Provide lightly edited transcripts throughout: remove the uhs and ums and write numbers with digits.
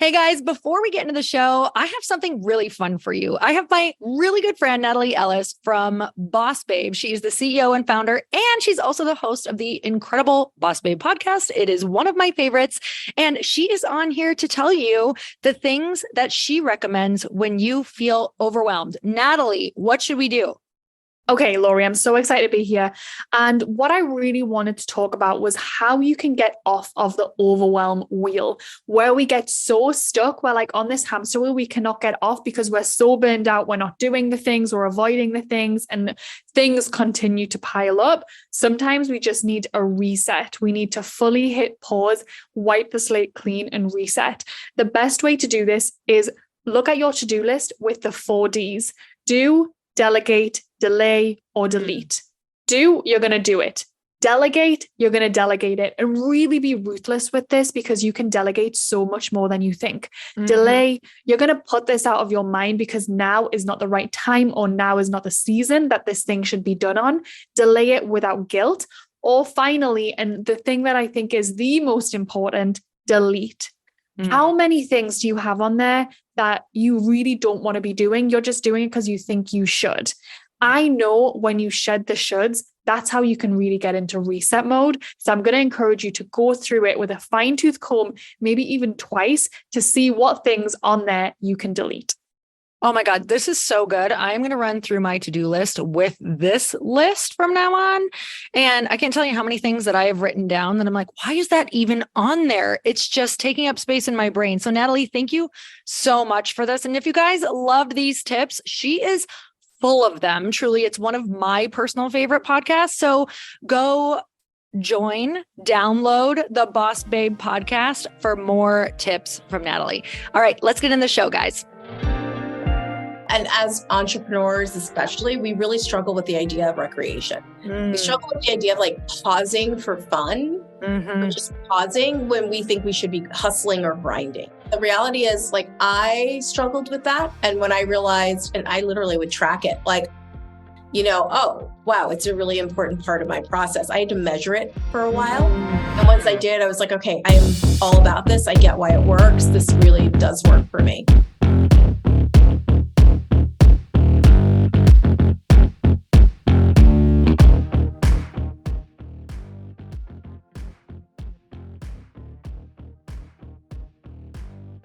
Hey guys, before we get into the show, I have something really fun for you. I have my really good friend, Natalie Ellis from Boss Babe. She's the CEO and founder, and she's also the host of the incredible Boss Babe podcast. It is one of my favorites. And she is on here to tell you the things that she recommends when you feel overwhelmed. Natalie, what should we do? Okay, Laurie, I'm so excited to be here. And what I really wanted to talk about was how you can get off of the overwhelm wheel, where we get so stuck. We're like on this hamster wheel, we cannot get off because we're so burned out. We're not doing the things, we're avoiding the things, and things continue to pile up. Sometimes we just need a reset. We need to fully hit pause, wipe the slate clean, and reset. The best way to do this is look at your to-do list with the 4 Ds. Do, delegate, delay, or delete. Do, you're going to do it. Delegate, you're going to delegate it. And really be ruthless with this because you can delegate so much more than you think. Delay, you're going to put this out of your mind because now is not the right time or now is not the season that this thing should be done on. Delay it without guilt. Or finally, and the thing that I think is the most important, delete. How many things do you have on there that you really don't want to be doing? You're just doing it because you think you should. I know when you shed the shoulds, that's how you can really get into reset mode. So I'm going to encourage you to go through it with a fine-tooth comb, maybe even twice, to see what things on there you can delete. Oh my God, this is so good. I'm going to run through my to-do list with this list from now on. And I can't tell you how many things that I have written down that I'm like, why is that even on there? It's just taking up space in my brain. So Natalie, thank you so much for this. And if you guys loved these tips, she is full of them. Truly, it's one of my personal favorite podcasts. So go join, download the Boss Babe podcast for more tips from Natalie. All right, let's get in the show, guys. And as entrepreneurs, especially, we really struggle with the idea of recreation. We struggle with the idea of like pausing for fun, or just pausing when we think we should be hustling or grinding. The reality is like, I struggled with that. And when I realized, and I literally would track it, like, oh, wow, it's a really important part of my process. I had to measure it for a while. And once I did, I was like, okay, I am all about this. I get why it works. This really does work for me.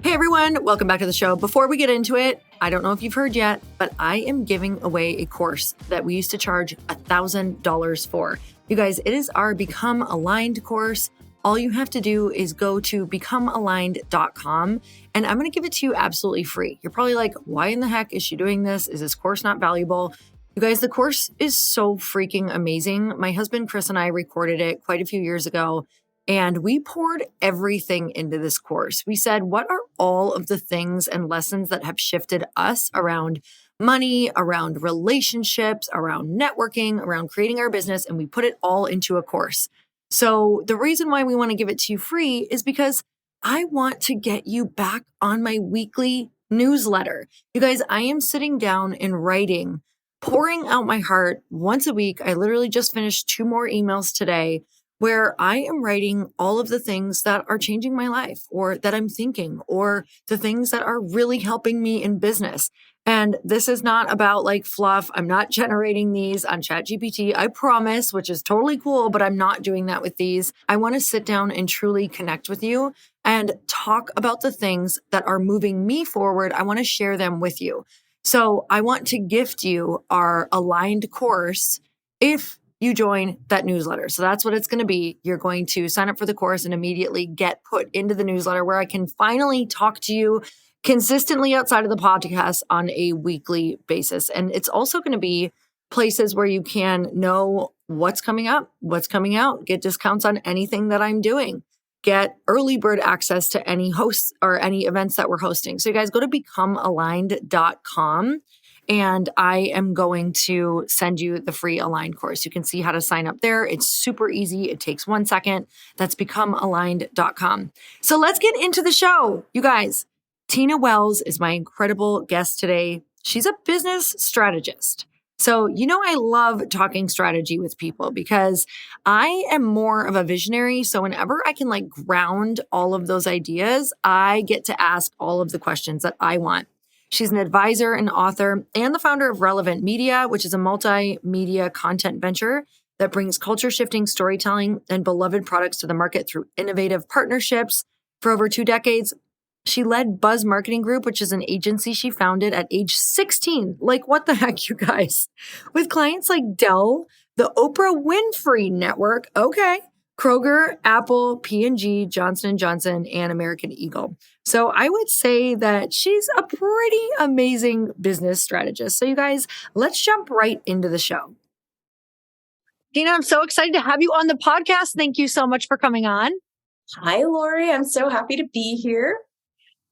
Hey everyone, welcome back to the show. Before we get into it, I don't know if you've heard yet, but I am giving away a course that we used to charge $1,000 for. You guys, it is our Become Aligned course. All you have to do is go to becomealigned.com and I'm going to give it to you absolutely free. You're probably like, why in the heck is she doing this? Is this course not valuable? You guys, the course is so freaking amazing. My husband, Chris, and I recorded it quite a few years ago. And we poured everything into this course. We said, what are all of the things and lessons that have shifted us around money, around relationships, around networking, around creating our business? And we put it all into a course. So the reason why we want to give it to you free is because I want to get you back on my weekly newsletter. You guys, I am sitting down and writing, pouring out my heart once a week. I literally just finished 2 more emails today, where I am writing all of the things that are changing my life or that I'm thinking or the things that are really helping me in business. And this is not about like fluff. I'm not generating these on ChatGPT, I promise, which is totally cool, but I'm not doing that with these. I want to sit down and truly connect with you and talk about the things that are moving me forward. I want to share them with you. So I want to gift you our aligned course if you join that newsletter. So that's what it's going to be. You're going to sign up for the course and immediately get put into the newsletter where I can finally talk to you consistently outside of the podcast on a weekly basis. And it's also going to be places where you can know what's coming up, what's coming out, get discounts on anything that I'm doing, get early bird access to any hosts or any events that we're hosting. So you guys go to becomealigned.com. And I am going to send you the free Aligned course. You can see how to sign up there. It's super easy. It takes 1 second. That's becomealigned.com. So let's get into the show. You guys, Tina Wells is my incredible guest today. She's a business strategist. So, I love talking strategy with people because I am more of a visionary. So whenever I can ground all of those ideas, I get to ask all of the questions that I want. She's an advisor and author and the founder of RLVNT Media, which is a multimedia content venture that brings culture-shifting storytelling and beloved products to the market through innovative partnerships. For over 2 decades, she led Buzz Marketing Group, which is an agency she founded at age 16. What the heck, you guys? With clients like Dell, the Oprah Winfrey Network, okay, Kroger, Apple, P&G, Johnson & Johnson, and American Eagle. So I would say that she's a pretty amazing business strategist. So you guys, let's jump right into the show. Dina, I'm so excited to have you on the podcast. Thank you so much for coming on. Hi, Lori. I'm so happy to be here.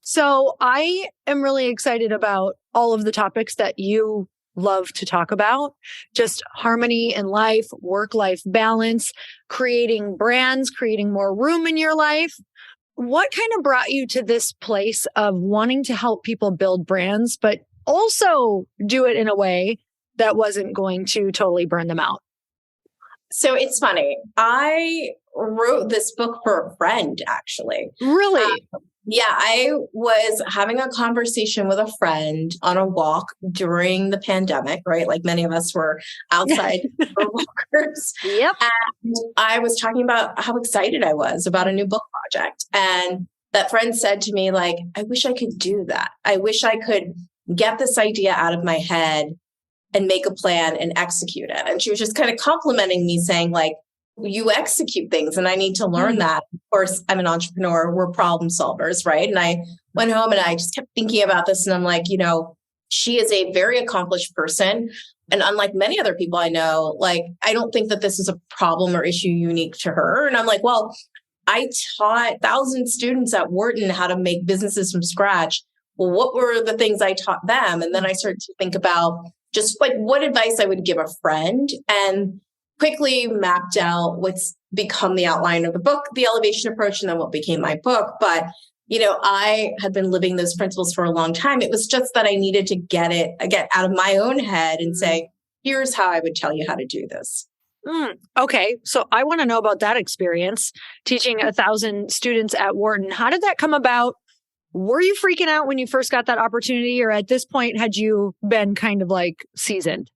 So I am really excited about all of the topics that you love to talk about. Just harmony in life, work-life balance, creating brands, creating more room in your life. What kind of brought you to this place of wanting to help people build brands, but also do it in a way that wasn't going to totally burn them out? So it's funny. I wrote this book for a friend, actually. Really? Yeah, I was having a conversation with a friend on a walk during the pandemic, right? Like many of us were outside for walkers. Yep. And I was talking about how excited I was about a new book project. And that friend said to me, I wish I could do that. I wish I could get this idea out of my head and make a plan and execute it. And she was just kind of complimenting me saying, you execute things and I need to learn that. Of course, I'm an entrepreneur. We're problem solvers, right? And I went home and I just kept thinking about this. And I'm like, she is a very accomplished person. And unlike many other people I know, I don't think that this is a problem or issue unique to her. And I'm like, well, I taught 1,000 students at Wharton how to make businesses from scratch. Well, what were the things I taught them? And then I started to think about just what advice I would give a friend, and quickly mapped out what's become the outline of the book, the elevation approach, and then what became my book. But, I had been living those principles for a long time. It was just that I needed to get out of my own head and say, here's how I would tell you how to do this. Okay. So I want to know about that experience, teaching 1,000 students at Wharton. How did that come about? Were you freaking out when you first got that opportunity, or at this point, had you been kind of seasoned?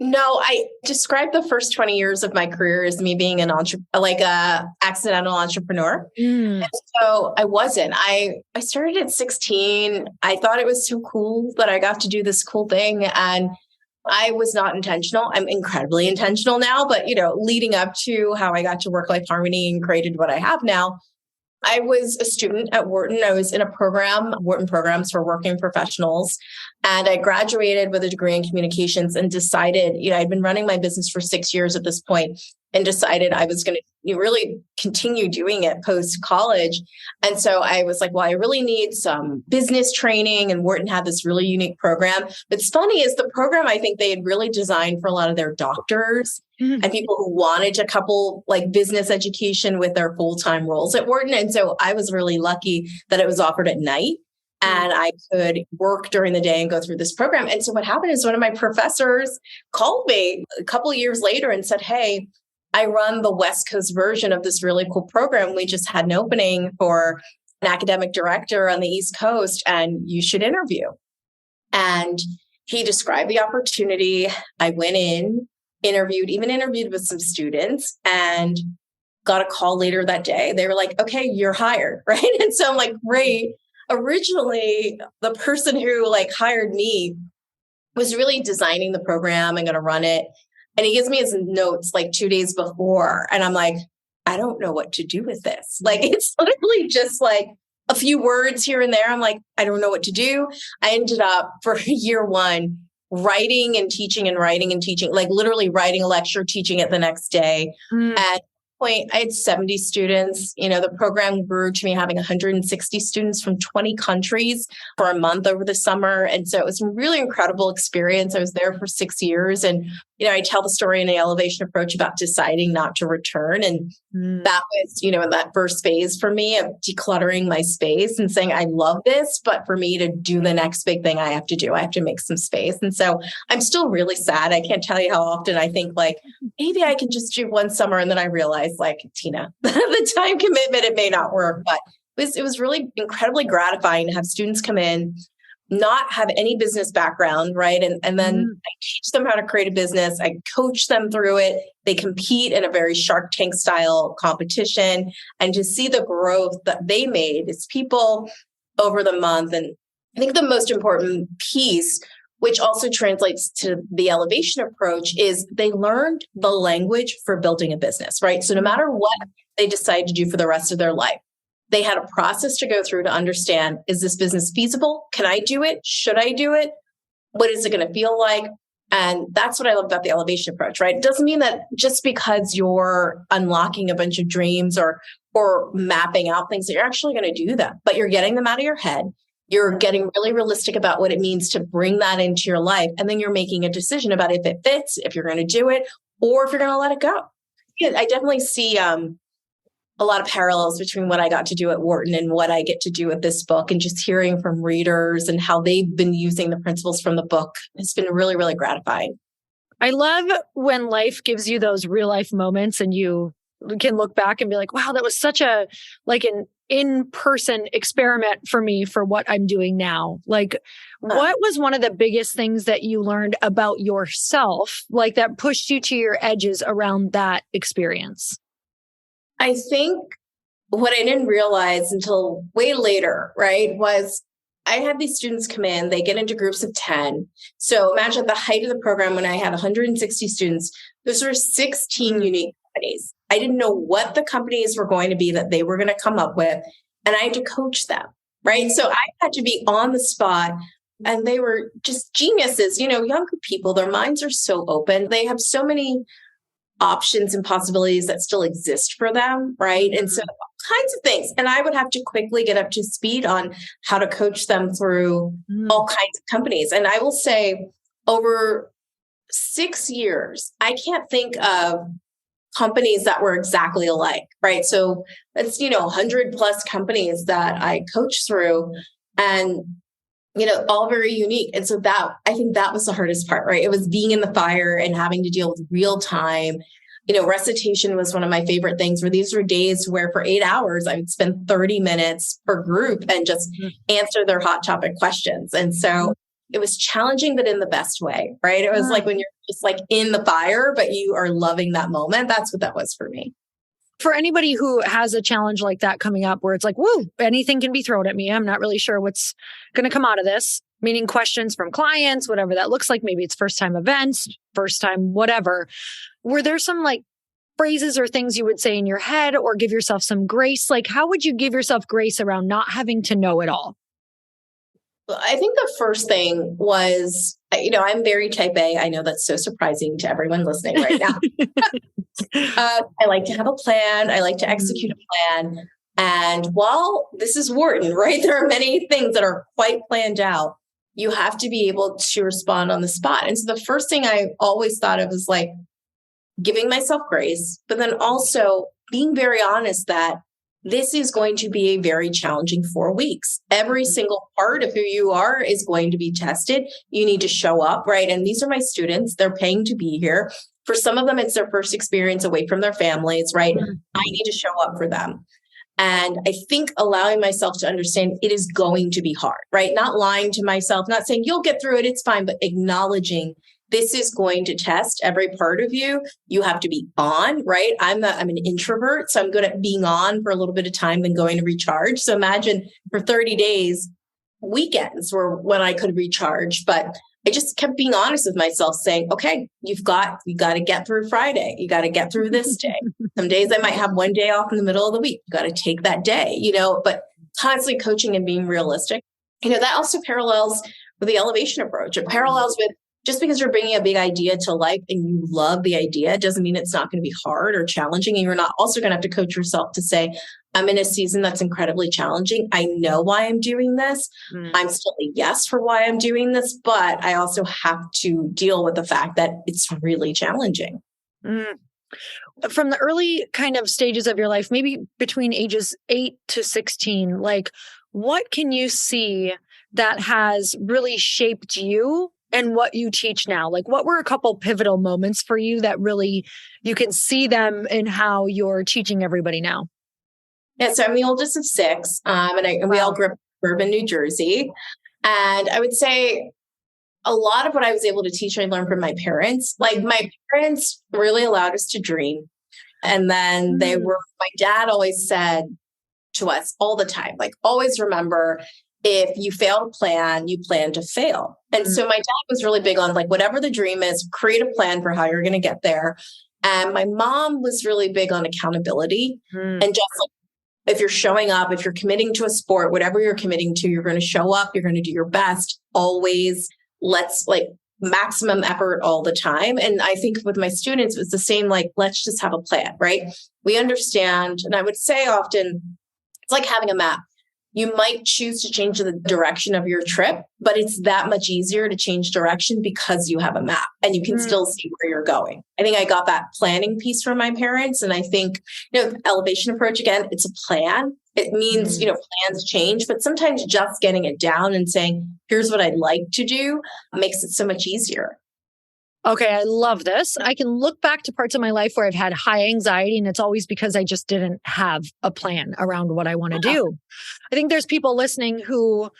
No, I describe the first 20 years of my career as me being a accidental entrepreneur. And so I wasn't. I started at 16. I thought it was so cool that I got to do this cool thing. And I was not intentional. I'm incredibly intentional now, but leading up to how I got to work-life harmony and created what I have now, I was a student at Wharton. I was in a program, Wharton programs for working professionals. And I graduated with a degree in communications and decided, I'd been running my business for 6 years at this point and decided I was going to really continue doing it post-college. And so I was like, well, I really need some business training. And Wharton had this really unique program. What's funny is the program, I think they had really designed for a lot of their doctors and people who wanted to couple business education with their full-time roles at Wharton. And so I was really lucky that it was offered at night. And I could work during the day and go through this program. And so what happened is one of my professors called me a couple of years later and said, hey, I run the West Coast version of this really cool program. We just had an opening for an academic director on the East Coast, and you should interview. And he described the opportunity. I went in, interviewed with some students, and got a call later that day. They were like, okay, you're hired, right? And so I'm like, great. Originally, the person who hired me was really designing the program and going to run it. And he gives me his notes 2 days before. And I'm like, I don't know what to do with this. It's literally just a few words here and there. I'm like, I don't know what to do. I ended up for year one, writing and teaching, literally writing a lecture, teaching it the next day. At point, I had 70 students. The program grew to me having 160 students from 20 countries for a month over the summer. And so it was a really incredible experience. I was there for 6 years. And, I tell the story in the elevation approach about deciding not to return. And that was, in that first phase for me of decluttering my space and saying, I love this, but for me to do the next big thing I have to do, I have to make some space. And so I'm still really sad. I can't tell you how often I think like, maybe I can just do one summer. And then I realized like, Tina, the time commitment, it may not work, but it was really incredibly gratifying to have students come in, not have any business background, right? And then I teach them how to create a business. I coach them through it. They compete in a very Shark Tank style competition, and to see the growth that they made as people over the month. And I think the most important piece, which also translates to the elevation approach, is they learned the language for building a business, right? So no matter what they decide to do for the rest of their life, they had a process to go through to understand, is this business feasible? Can I do it? Should I do it? What is it going to feel like? And that's what I love about the elevation approach, right? It doesn't mean that just because you're unlocking a bunch of dreams or mapping out things that you're actually going to do them, but you're getting them out of your head. You're getting really realistic about what it means to bring that into your life. And then you're making a decision about if it fits, if you're going to do it, or if you're going to let it go. Yeah, I definitely see a lot of parallels between what I got to do at Wharton and what I get to do with this book, and just hearing from readers and how they've been using the principles from the book. It's been really, really gratifying. I love when life gives you those real life moments and you can look back and be like, wow, that was such an in-person experiment for me for what I'm doing now. Like, what was one of the biggest things that you learned about yourself, like that pushed you to your edges around that experience? I think what I didn't realize until way later, right, was I had these students come in, they get into groups of 10. So imagine at the height of the program when I had 160 students, those were 16 unique companies. I didn't know what the companies were going to be that they were going to come up with, and I had to coach them, right? So I had to be on the spot, and they were just geniuses, younger people, their minds are so open. They have so many options and possibilities that still exist for them, right? And so all kinds of things. And I would have to quickly get up to speed on how to coach them through all kinds of companies. And I will say over 6 years, I can't think of companies that were exactly alike, right? So it's, 100 plus companies that I coached through, and all very unique. And so I think that was the hardest part, right? It was being in the fire and having to deal with real time. Recitation was one of my favorite things, where these were days where for 8 hours, I would spend 30 minutes per group and just answer their hot topic questions. And so it was challenging, but in the best way, right? It was like when you're just like in the fire, but you are loving that moment. That's what that was for me. For anybody who has a challenge like that coming up where it's like, whoa, anything can be thrown at me. I'm not really sure what's going to come out of this, meaning questions from clients, whatever that looks like. Maybe it's first time events, first time, whatever. Were there some like phrases or things you would say in your head or give yourself some grace? Like, how would you give yourself grace around not having to know it all? Well, I think the first thing was, I'm very type A. I know that's so surprising to everyone listening right now. I like to have a plan. I like to execute a plan. And while this is Wharton, right, there are many things that are quite planned out. You have to be able to respond on the spot. And so the first thing I always thought of was like giving myself grace, but then also being very honest that this is going to be a very challenging 4 weeks. Every single part of who you are is going to be tested. You need to show up, right? And these are my students. They're paying to be here. For some of them, it's their first experience away from their families, right? I need to show up for them. And I think allowing myself to understand it is going to be hard, right? Not lying to myself, not saying you'll get through it, it's fine, but acknowledging this is going to test every part of you. You have to be on, right? I'm an introvert, so I'm good at being on for a little bit of time, then going to recharge. So imagine for 30 days, weekends were when I could recharge, but I just kept being honest with myself, saying, okay, you got to get through Friday. You got to get through this day. Some days I might have one day off in the middle of the week. You got to take that day, but constantly coaching and being realistic. That also parallels with the elevation approach. It parallels with just because you're bringing a big idea to life and you love the idea doesn't mean it's not going to be hard or challenging. And you're not also going to have to coach yourself to say, I'm in a season that's incredibly challenging. I know why I'm doing this. I'm still a yes for why I'm doing this, but I also have to deal with the fact that it's really challenging. From the early kind of stages of your life, maybe between ages 8 to 16, like what can you see that has really shaped you and what you teach now? Like what were a couple pivotal moments for you that really you can see them in how you're teaching everybody now? Yeah, so I'm the oldest of 6, and we all grew up in urban New Jersey. And I would say a lot of what I was able to teach, I learned from my parents. Like my parents really allowed us to dream. And then my dad always said to us all the time, like, always remember, if you fail to plan, you plan to fail. And so my dad was really big on like, whatever the dream is, create a plan for how you're going to get there. And my mom was really big on accountability and just like, if you're showing up, if you're committing to a sport, whatever you're committing to, you're going to show up, you're going to do your best. Always let's like maximum effort all the time. And I think with my students, it's the same, like, let's just have a plan, right? We understand. And I would say often it's like having a map. You might choose to change the direction of your trip, but it's that much easier to change direction because you have a map and you can still see where you're going. I think I got that planning piece from my parents. And I think, elevation approach, again, it's a plan. It means, plans change, but sometimes just getting it down and saying, here's what I'd like to do makes it so much easier. Okay, I love this. I can look back to parts of my life where I've had high anxiety, and it's always because I just didn't have a plan around what I want to do. I think there's people listening who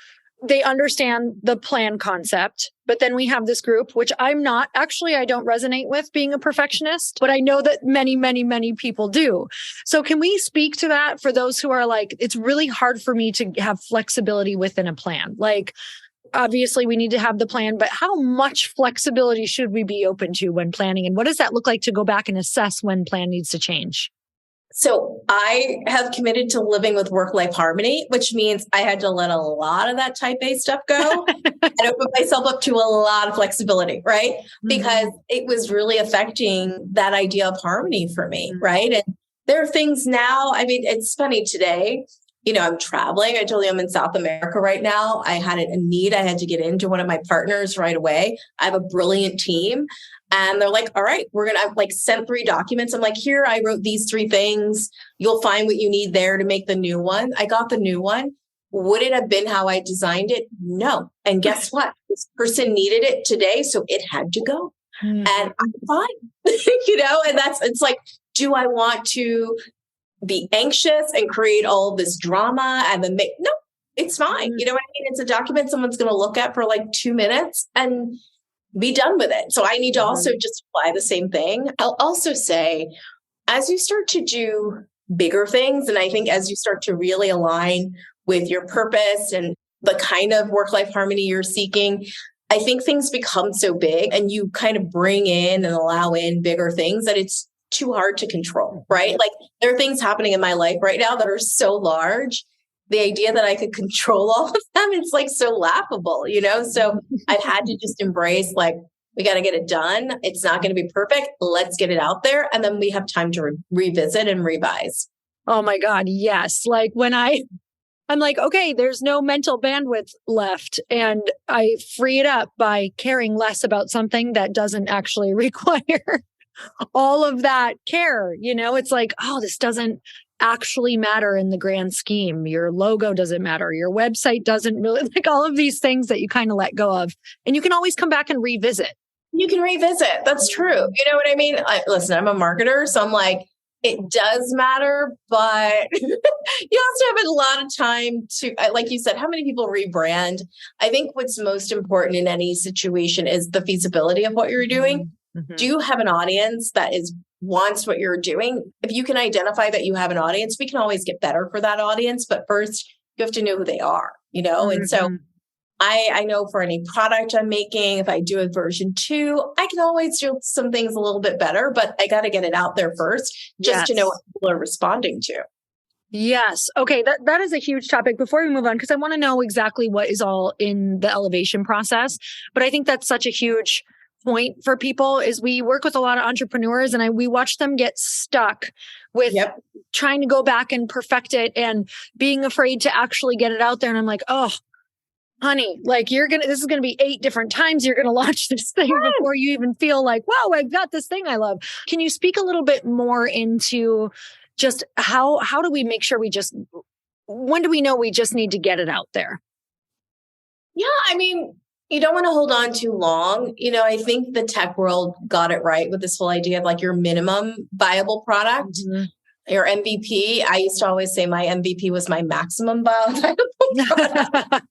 they understand the plan concept, but then we have this group, which I don't resonate with being a perfectionist, but I know that many, many, many people do. So can we speak to that for those who are like, it's really hard for me to have flexibility within a plan? Like, obviously we need to have the plan, but how much flexibility should we be open to when planning? And what does that look like to go back and assess when plan needs to change? So I have committed to living with work-life harmony, which means I had to let a lot of that type A stuff go and open myself up to a lot of flexibility, right? Because it was really affecting that idea of harmony for me, right? And there are things now, I mean, it's funny today, I'm traveling. I told you I'm in South America right now. I had a need. I had to get into one of my partners right away. I have a brilliant team. And they're like, all right, we're going to send 3 documents. I'm like, here, I wrote these 3 things. You'll find what you need there to make the new one. I got the new one. Would it have been how I designed it? No. And guess what? This person needed it today, so it had to go. And I'm fine. And it's like, do I want to be anxious and create all of this drama and then no, it's fine. You know what I mean? It's a document someone's going to look at for like 2 minutes and be done with it. So I need to also just apply the same thing. I'll also say, as you start to do bigger things, and I think as you start to really align with your purpose and the kind of work-life harmony you're seeking, I think things become so big and you kind of bring in and allow in bigger things that it's too hard to control, right? Like there are things happening in my life right now that are so large. The idea that I could control all of them, it's like so laughable, So I've had to just embrace like, we got to get it done. It's not going to be perfect. Let's get it out there. And then we have time to revisit and revise. Oh my God. Yes. Like when I'm like, okay, there's no mental bandwidth left. And I free it up by caring less about something that doesn't actually require all of that care. It's like, oh, this doesn't actually matter in the grand scheme. Your logo doesn't matter. Your website doesn't really, like all of these things that you kind of let go of. And you can always come back and revisit. You can revisit. That's true. You know what I mean? Listen, I'm a marketer, so I'm like, it does matter, but you also have a lot of time to, like you said, how many people rebrand? I think what's most important in any situation is the feasibility of what you're doing. Do you have an audience that wants what you're doing? If you can identify that you have an audience, we can always get better for that audience. But first, you have to know who they are, And so I know for any product I'm making, if I do a version 2, I can always do some things a little bit better, but I got to get it out there first just to know what people are responding to. Yes. Okay. That is a huge topic. Before we move on, because I want to know exactly what is all in the elevation process. But I think that's such a huge point for people is we work with a lot of entrepreneurs and we watch them get stuck with trying to go back and perfect it and being afraid to actually get it out there. And I'm like, oh, honey, like this is going to be 8 different times you're going to launch this thing before you even feel like, wow, I've got this thing I love. Can you speak a little bit more into just how do we make sure when do we know we just need to get it out there? Yeah, I mean, you don't want to hold on too long. I think the tech world got it right with this whole idea of like your minimum viable product, your MVP. I used to always say my MVP was my maximum viable product.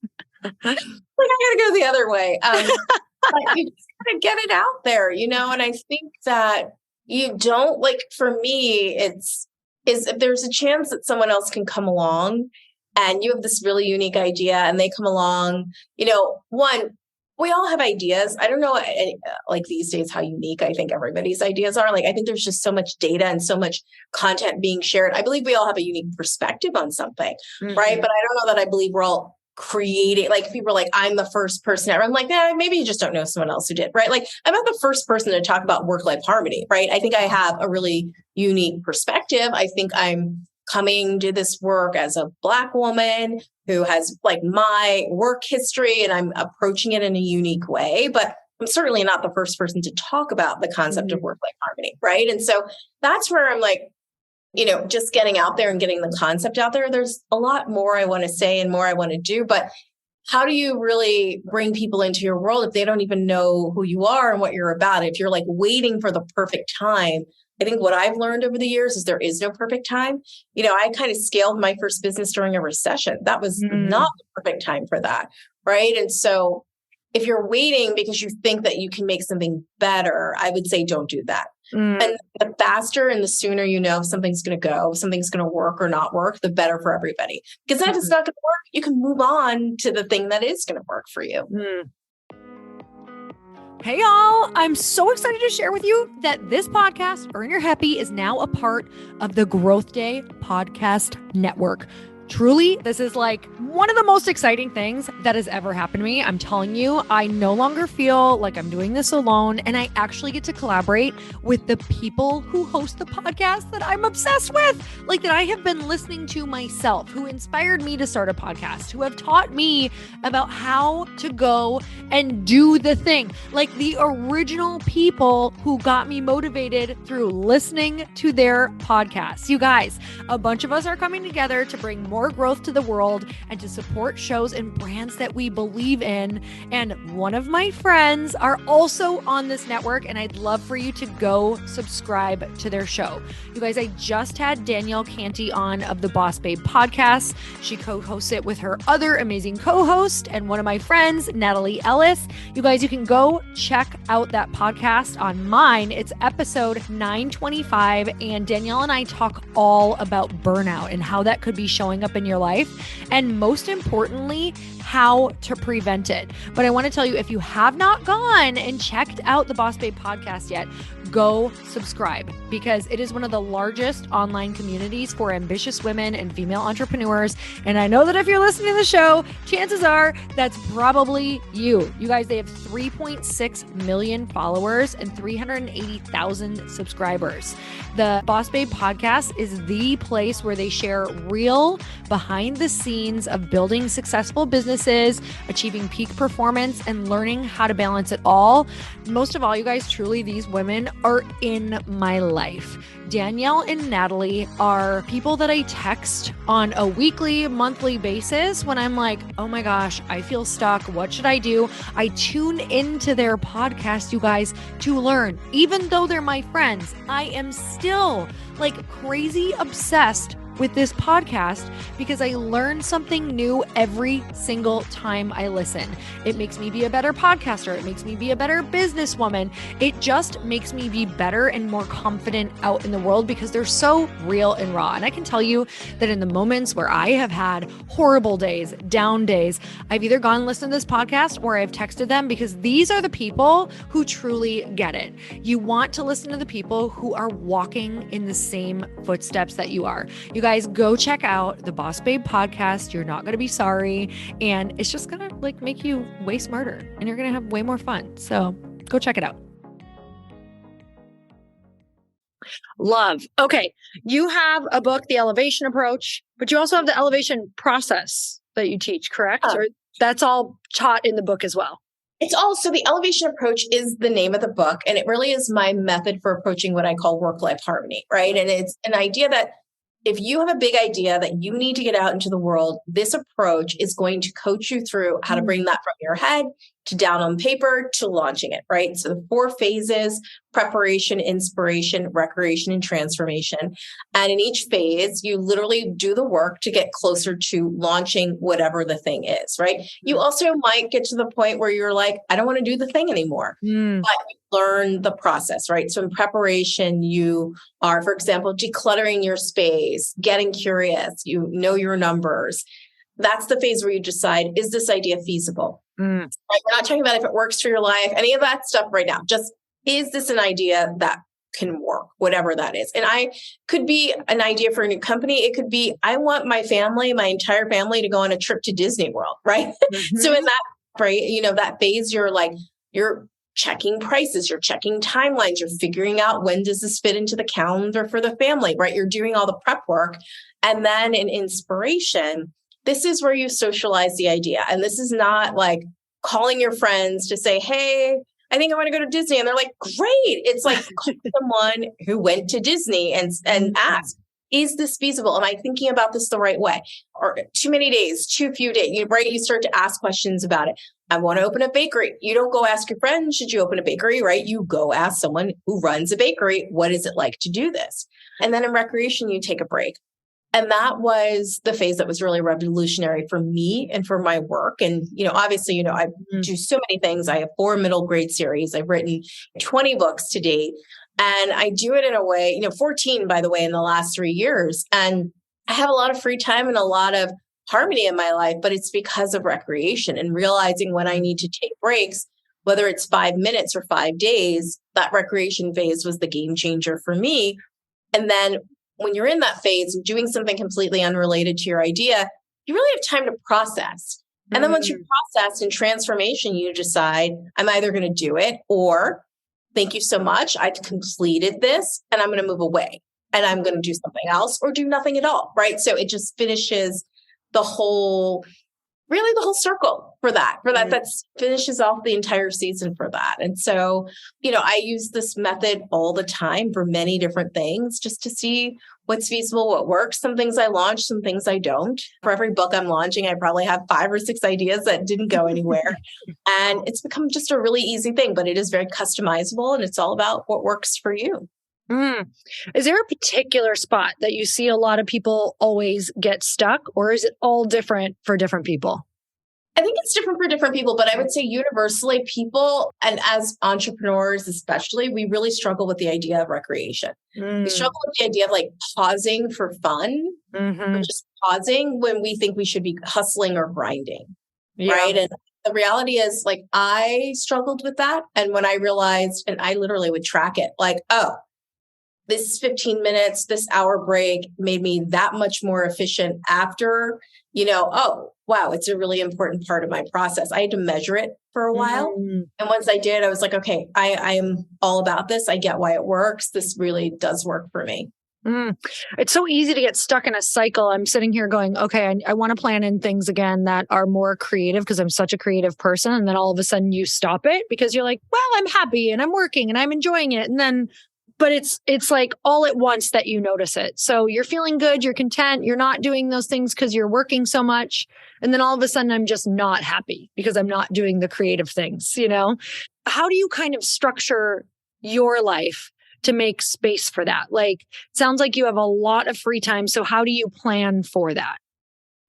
Like I gotta go the other way. But you just gotta get it out there, and I think that you don't, like, for me, is if there's a chance that someone else can come along and you have this really unique idea and they come along, one, we all have ideas. I don't know, like these days, how unique I think everybody's ideas are. Like, I think there's just so much data and so much content being shared. I believe we all have a unique perspective on something, right? But I don't know that I believe we're all creating, like, people are like, I'm the first person ever. I'm like, maybe you just don't know someone else who did, right? Like, I'm not the first person to talk about work-life harmony, right? I think I have a really unique perspective. I think I'm coming to this work as a Black woman who has like my work history and I'm approaching it in a unique way, but I'm certainly not the first person to talk about the concept of work-life harmony, right? And so that's where I'm like, just getting out there and getting the concept out there. There's a lot more I want to say and more I want to do, but how do you really bring people into your world if they don't even know who you are and what you're about? If you're like waiting for the perfect time, I think what I've learned over the years is there is no perfect time. I kind of scaled my first business during a recession. That was not the perfect time for that, right? And so if you're waiting because you think that you can make something better, I would say don't do that. And the faster and the sooner if something's going to go, something's going to work or not work, the better for everybody. Because then if it's not going to work, you can move on to the thing that is going to work for you. Hey, y'all. I'm so excited to share with you that this podcast, Earn Your Happy, is now a part of the Growth Day Podcast Network. Truly, this is like one of the most exciting things that has ever happened to me. I'm telling you, I no longer feel like I'm doing this alone, and I actually get to collaborate with the people who host the podcast that I'm obsessed with, like that I have been listening to myself, who inspired me to start a podcast, who have taught me about how to go and do the thing, like the original people who got me motivated through listening to their podcasts. You guys, a bunch of us are coming together to bring more growth to the world and to support shows and brands that we believe in. And one of my friends are also on this network, and I'd love for you to go subscribe to their show. You guys, I just had Danielle Canty on of the Boss Babe podcast. She co-hosts it with her other amazing co-host and one of my friends, Natalie Ellis. You guys, you can go check out that podcast on mine. It's episode 925, and Danielle and I talk all about burnout and how that could be showing up in your life, and most importantly, how to prevent it. But I want to tell you, if you have not gone and checked out the Boss Babe podcast yet, go subscribe, because it is one of the largest online communities for ambitious women and female entrepreneurs. And I know that if you're listening to the show, chances are that's probably you. You guys, they have 3.6 million followers and 380,000 subscribers. The Boss Babe podcast is the place where they share real behind the scenes of building successful businesses, achieving peak performance, and learning how to balance it all. Most of all, you guys, truly, these women are in my life. Danielle and Natalie are people that I text on a weekly, monthly basis when I'm like, oh my gosh, I feel stuck. What should I do? I tune into their podcast, you guys, to learn. Even though they're my friends, I am still like crazy obsessed with this podcast because I learn something new every single time I listen. It makes me be a better podcaster. It makes me be a better businesswoman. It just makes me be better and more confident out in the world because they're so real and raw. And I can tell you that in the moments where I have had horrible days, down days, I've either gone and listened to this podcast or I've texted them, because these are the people who truly get it. You want to listen to the people who are walking in the same footsteps that you are. You guys, go check out the Boss Babe podcast. You're not going to be sorry. And it's just going to like make you way smarter and you're going to have way more fun. So Go check it out. Love. Okay. You have a book, The Elevation Approach, but you also have the elevation process that you teach, correct? Or that's all taught in the book as well? It's also the elevation approach is the name of the book. And it really is my method for approaching what I call work-life harmony, right? And it's an idea that if you have a big idea that you need to get out into the world, this approach is going to coach you through how to bring that from your head to down on paper to launching it, right? So the 4 phases: preparation, inspiration, recreation, and transformation. And in each phase, you literally do the work to get closer to launching whatever the thing is, right? You also might get to the point where you're like, I don't want to do the thing anymore, but you learn the process, right? So in preparation, you are, for example, decluttering your space, getting curious, you know your numbers. That's the phase where you decide, is this idea feasible? Right? We're not talking about if it works for your life, any of that stuff right now. Just, is this an idea that can work, whatever that is? And I could be an idea for a new company. It could be, I want my family, my entire family to go on a trip to Disney World, right? So in that, right, that phase, you're checking prices, you're checking timelines, you're figuring out when does this fit into the calendar for the family, right? You're doing all the prep work. And then in inspiration, this is where you socialize the idea. And this is not like calling your friends to say, hey, I think I want to go to Disney. And they're like, great. It's like call someone who went to Disney and ask, is this feasible? Am I thinking about this the right way? Or too many days, too few days, right? You start to ask questions about it. I want to open a bakery. You don't go ask your friend, should you open a bakery, right? You go ask someone who runs a bakery, what is it like to do this? And then in recreation, you take a break. And that was the phase that was really revolutionary for me and for my work. And, obviously, I do so many things. I have 4 middle grade series. I've written 20 books to date. And I do it in a way, 14, by the way, in the last 3 years. And I have a lot of free time and a lot of harmony in my life, but it's because of recreation and realizing when I need to take breaks, whether it's 5 minutes or 5 days. That recreation phase was the game changer for me. And then when you're in that phase of doing something completely unrelated to your idea, you really have time to process. And then once you process in transformation, you decide, I'm either going to do it or thank you so much, I've completed this and I'm going to move away and I'm going to do something else or do nothing at all, right? So it just finishes the whole circle for that. That finishes off the entire season for that. And so, I use this method all the time for many different things just to see what's feasible, what works. Some things I launch, some things I don't. For every book I'm launching, I probably have 5 or 6 ideas that didn't go anywhere. And it's become just a really easy thing, but it is very customizable and it's all about what works for you. Is there a particular spot that you see a lot of people always get stuck, or is it all different for different people? I think it's different for different people, but I would say universally people, and as entrepreneurs especially, we really struggle with the idea of recreation. We struggle with the idea of like pausing for fun, or just pausing when we think we should be hustling or grinding, right? And the reality is like I struggled with that. And when I realized, and I literally would track it like, oh, this 15 minutes, this hour break made me that much more efficient after, oh, wow, it's a really important part of my process. I had to measure it for a while. And once I did, I was like, okay, I am all about this. I get why it works. This really does work for me. It's so easy to get stuck in a cycle. I'm sitting here going, okay, I want to plan in things again that are more creative because I'm such a creative person. And then all of a sudden you stop it because you're like, well, I'm happy and I'm working and I'm enjoying it. And then but it's like all at once that you notice it. So you're feeling good, you're content, you're not doing those things because you're working so much. And then all of a sudden I'm just not happy because I'm not doing the creative things, How do you kind of structure your life to make space for that? Like, it sounds like you have a lot of free time. So how do you plan for that?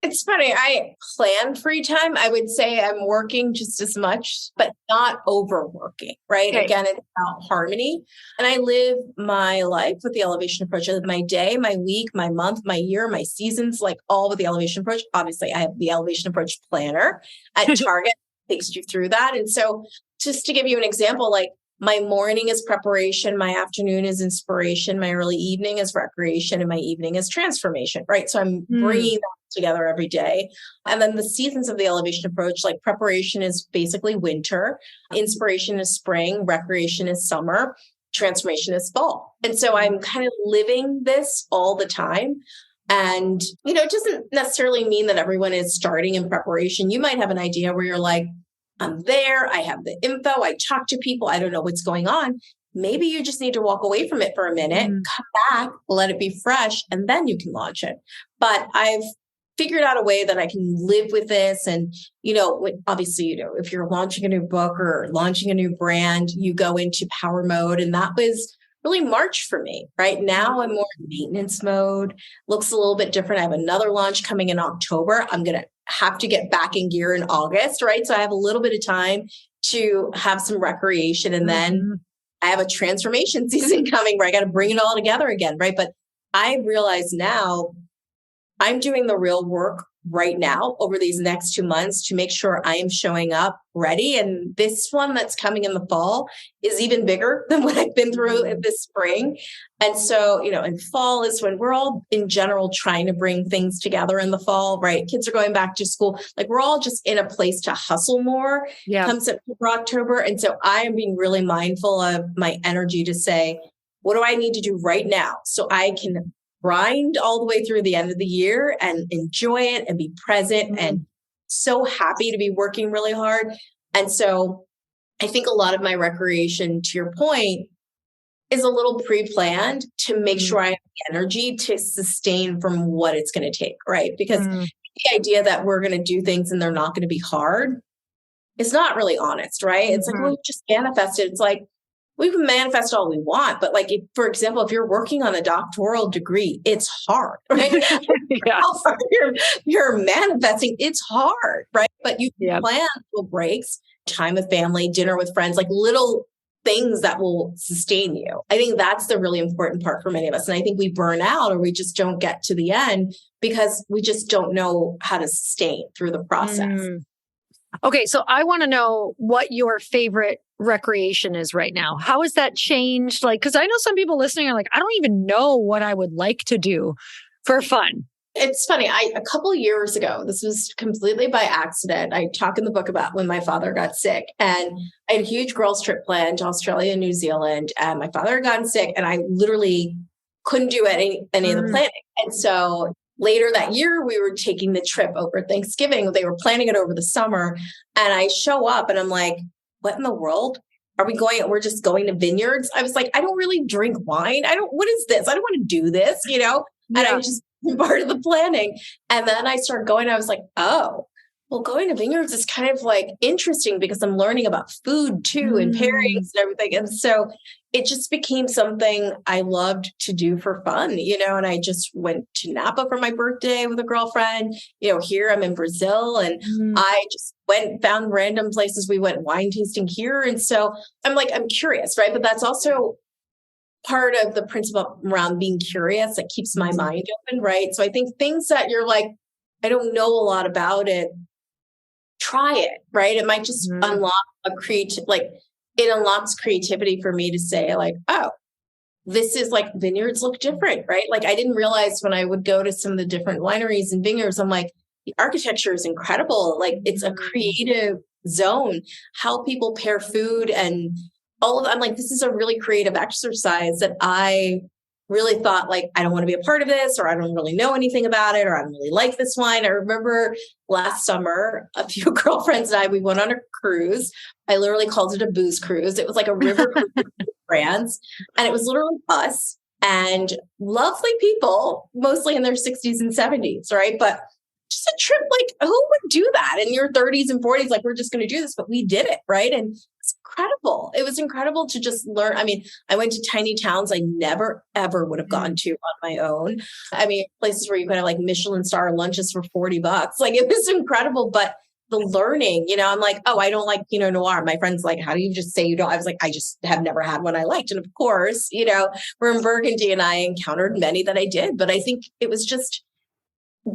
It's funny. I plan free time. I would say I'm working just as much, but not overworking, right? Okay. Again, it's about harmony. And I live my life with the elevation approach. I live my day, my week, my month, my year, my seasons, like all with the elevation approach. Obviously, I have the elevation approach planner at Target, takes you through that. And so just to give you an example, like my morning is preparation, my afternoon is inspiration, my early evening is recreation, and my evening is transformation, right? So I'm bringing that together every day. And then the seasons of the elevation approach, like preparation is basically winter, inspiration is spring, recreation is summer, transformation is fall. And so I'm kind of living this all the time. And, it doesn't necessarily mean that everyone is starting in preparation. You might have an idea where you're like, I'm there, I have the info, I talk to people, I don't know what's going on. Maybe you just need to walk away from it for a minute, come back, let it be fresh, and then you can launch it. But I've figured out a way that I can live with this. And, obviously, if you're launching a new book or launching a new brand, you go into power mode. And that was really March for me. Right now, I'm more in maintenance mode, looks a little bit different. I have another launch coming in October. I'm going to have to get back in gear in August, right? So I have a little bit of time to have some recreation. And then I have a transformation season coming where I got to bring it all together again, right? But I realize now I'm doing the real work right now over these next 2 months to make sure I am showing up ready. And this one that's coming in the fall is even bigger than what I've been through this spring. And so, in fall is when we're all in general trying to bring things together in the fall, right? Kids are going back to school. Like we're all just in a place to hustle more come September, October. And so I am being really mindful of my energy to say, what do I need to do right now so I can grind all the way through the end of the year and enjoy it and be present and so happy to be working really hard. And so I think a lot of my recreation, to your point, is a little pre-planned to make sure I have the energy to sustain from what it's going to take, right? Because the idea that we're going to do things and they're not going to be hard is not really honest, right? It's like, well, you just manifested. It's like, we can manifest all we want, but like, for example, if you're working on a doctoral degree, it's hard, right? You're manifesting, it's hard, right? But you can plan little breaks, time with family, dinner with friends, like little things that will sustain you. I think that's the really important part for many of us. And I think we burn out or we just don't get to the end because we just don't know how to sustain through the process. Okay, so I want to know what your favorite recreation is right now. How has that changed? Like, because I know some people listening are like, I don't even know what I would like to do for fun. It's funny. A couple of years ago, this was completely by accident. I talk in the book about when my father got sick, and I had a huge girls trip planned to Australia and New Zealand, and my father had gotten sick, and I literally couldn't do any of the planning. And so later that year, we were taking the trip over Thanksgiving. They were planning it over the summer. And I show up and I'm like, what in the world? Are we going? We're just going to vineyards. I was like, I don't really drink wine. What is this? I don't want to do this, And I was just part of the planning. And then I started going, I was like, oh, well, going to vineyards is kind of like interesting because I'm learning about food too and pairings and everything. And so it just became something I loved to do for fun, and I just went to Napa for my birthday with a girlfriend. Here I'm in Brazil and I just found random places. We went wine tasting here. And so I'm like, I'm curious, right? But that's also part of the principle around being curious that keeps my mind open, right? So I think things that you're like, I don't know a lot about it, try it, right? It might just unlock it unlocks creativity for me to say like, oh, this is like vineyards look different, right? Like I didn't realize when I would go to some of the different wineries and vineyards, I'm like, the architecture is incredible. Like it's a creative zone, how people pair food and all of that. I'm like, this is a really creative exercise that I really thought like, I don't want to be a part of this, or I don't really know anything about it, or I don't really like this wine. I remember last summer, a few girlfriends and we went on a cruise. I literally called it a booze cruise. It was like a river cruise in France. And it was literally us and lovely people, mostly in their 60s and 70s, right? But just a trip, like who would do that in your 30s and 40s? Like, we're just going to do this, but we did it, right? And it's incredible. It was incredible to just learn. I mean, I went to tiny towns I never, ever would have gone to on my own. I mean, places where you could have like Michelin star lunches for $40. Like it was incredible, but the learning, I'm like, oh, I don't like Pinot Noir. My friend's like, how do you just say you don't? I was like, I just have never had one I liked. And of course, we're in Burgundy and I encountered many that I did, but I think it was just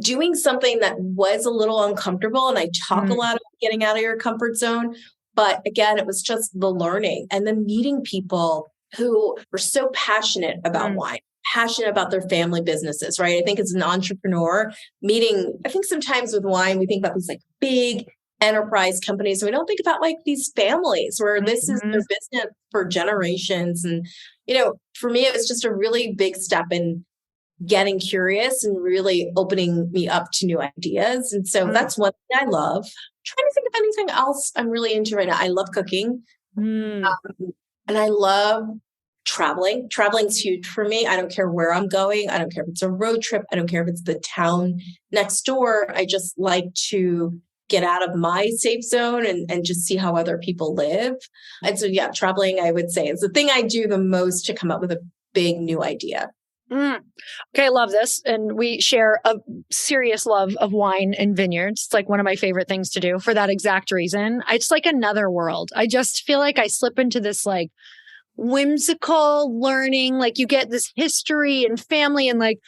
doing something that was a little uncomfortable. And I talk a lot about getting out of your comfort zone. But again, it was just the learning and then meeting people who were so passionate about wine, passionate about their family businesses, right? I think as an entrepreneur, I think sometimes with wine, we think about these like big enterprise companies. We don't think about like these families where this is their business for generations. And, for me, it was just a really big step in getting curious and really opening me up to new ideas. And so that's one thing I love. I'm trying to think of anything else I'm really into right now. I love cooking. And I love traveling. Traveling's huge for me. I don't care where I'm going. I don't care if it's a road trip. I don't care if it's the town next door. I just like to get out of my safe zone and just see how other people live. And so, yeah, traveling, I would say, is the thing I do the most to come up with a big new idea. Okay, I love this. And we share a serious love of wine and vineyards. It's like one of my favorite things to do for that exact reason. It's like another world. I just feel like I slip into this like whimsical learning, like you get this history and family and like,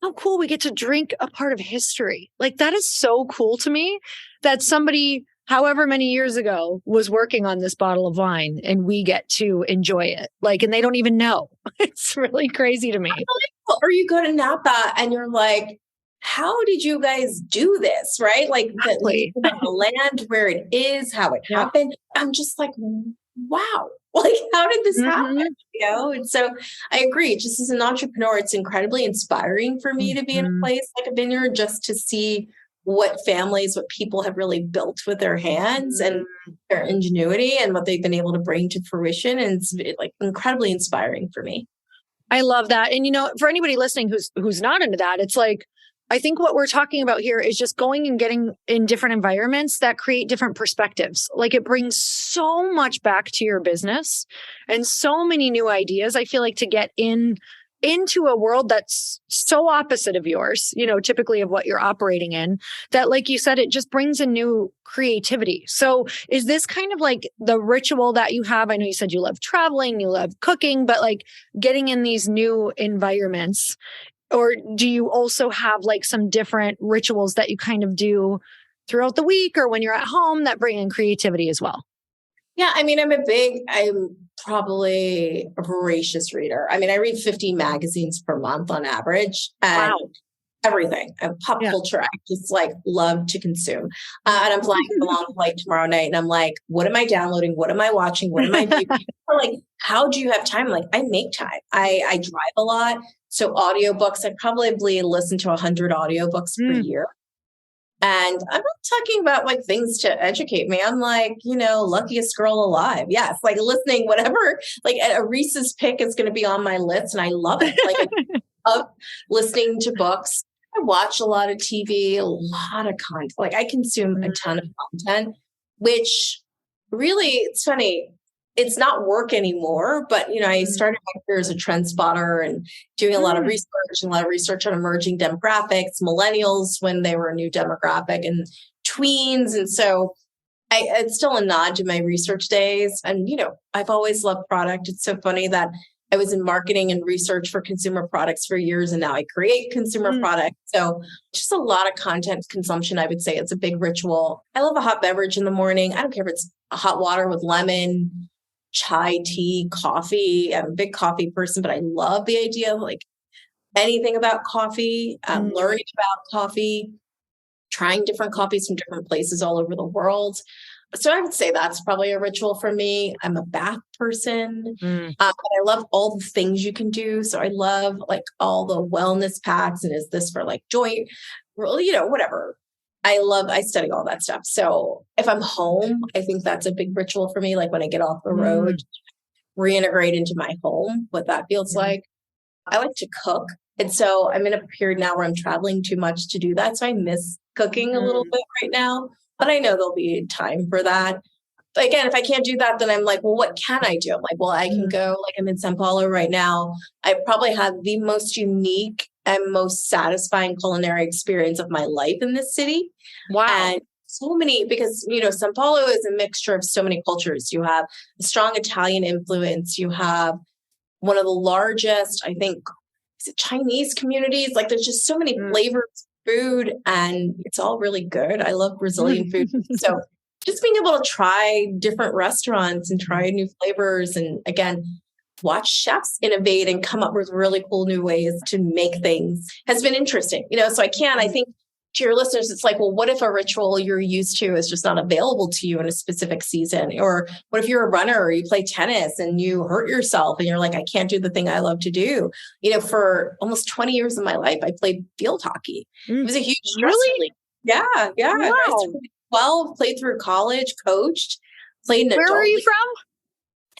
oh, cool, we get to drink a part of history. Like that is so cool to me that somebody, however many years ago, was working on this bottle of wine and we get to enjoy it. Like, and they don't even know. It's really crazy to me. Or you go to Napa and you're like, how did you guys do this? Right? Like the land where it is, how it happened. I'm just like, wow. Like, how did this happen? And so I agree. Just as an entrepreneur, it's incredibly inspiring for me to be in a place like a vineyard, just to see what people have really built with their hands and their ingenuity and what they've been able to bring to fruition. And it's like incredibly inspiring for me. I love that. And, for anybody listening who's not into that, it's like, I think what we're talking about here is just going and getting in different environments that create different perspectives. Like it brings so much back to your business and so many new ideas. I feel like to get into a world that's so opposite of yours, typically of what you're operating in, that, like you said, it just brings a new creativity. So is this kind of like the ritual that you have? I know you said you love traveling, you love cooking, but like getting in these new environments. Or do you also have like some different rituals that you kind of do throughout the week or when you're at home that bring in creativity as well? Yeah, I mean, I'm probably a voracious reader. I mean, I read 50 magazines per month on average. And everything. Pop culture, I just like love to consume. And I'm flying a long flight tomorrow night. And I'm like, what am I downloading? What am I watching? What am I doing? Like, how do you have time? Like, I make time. I drive a lot. So audiobooks, I probably listen to 100 audiobooks per year. And I'm not talking about like things to educate me. I'm like, luckiest girl alive. Yes. Like listening, whatever, like a Reese's pick is going to be on my list. And I love it. Like I love listening to books. I watch a lot of TV, a lot of content. Like I consume a ton of content, which really, it's funny. It's not work anymore, but I started my career as a trend spotter and doing a lot of research on emerging demographics, millennials when they were a new demographic, and tweens. And so it's still a nod to my research days. And, I've always loved product. It's so funny that I was in marketing and research for consumer products for years, and now I create consumer products. So just a lot of content consumption, I would say it's a big ritual. I love a hot beverage in the morning. I don't care if it's a hot water with lemon, chai, tea, coffee. I'm a big coffee person, but I love the idea of like anything about coffee, learning about coffee, trying different coffees from different places all over the world. So I would say that's probably a ritual for me. I'm a bath person. I love all the things you can do. So I love like all the wellness packs. And is this for like joint, whatever. I study all that stuff. So if I'm home, I think that's a big ritual for me. Like when I get off the road, reintegrate into my home, what that feels like. I like to cook. And so I'm in a period now where I'm traveling too much to do that. So I miss cooking a little bit right now, but I know there'll be time for that. But again, if I can't do that, then I'm like, well, what can I do? I'm like, well, I can go, like I'm in São Paulo right now. I probably had the most unique and most satisfying culinary experience of my life in this city. Wow. And so many, because, São Paulo is a mixture of so many cultures. You have a strong Italian influence. You have one of the largest, I think, Chinese communities. Like there's just so many flavors of food and it's all really good. I love Brazilian food. So just being able to try different restaurants and try new flavors. And again, watch chefs innovate and come up with really cool new ways to make things has been interesting. So I think to your listeners, it's like, well, what if a ritual you're used to is just not available to you in a specific season? Or what if you're a runner or you play tennis and you hurt yourself and you're like, I can't do the thing I love to do. For almost 20 years of my life, I played field hockey. It was a huge stress relief. Yeah. Wow. I started at 12, played through college, coached, played in Where are you from?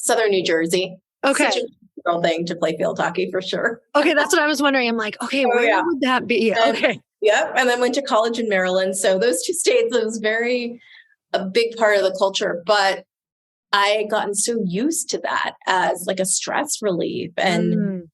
Southern New Jersey. Okay. Such a girl thing to play field hockey for sure. Okay. That's what I was wondering. I'm like, okay, where would that be? Okay. Yep. And then went to college in Maryland. So those two states, it was a big part of the culture, but I had gotten so used to that as like a stress relief and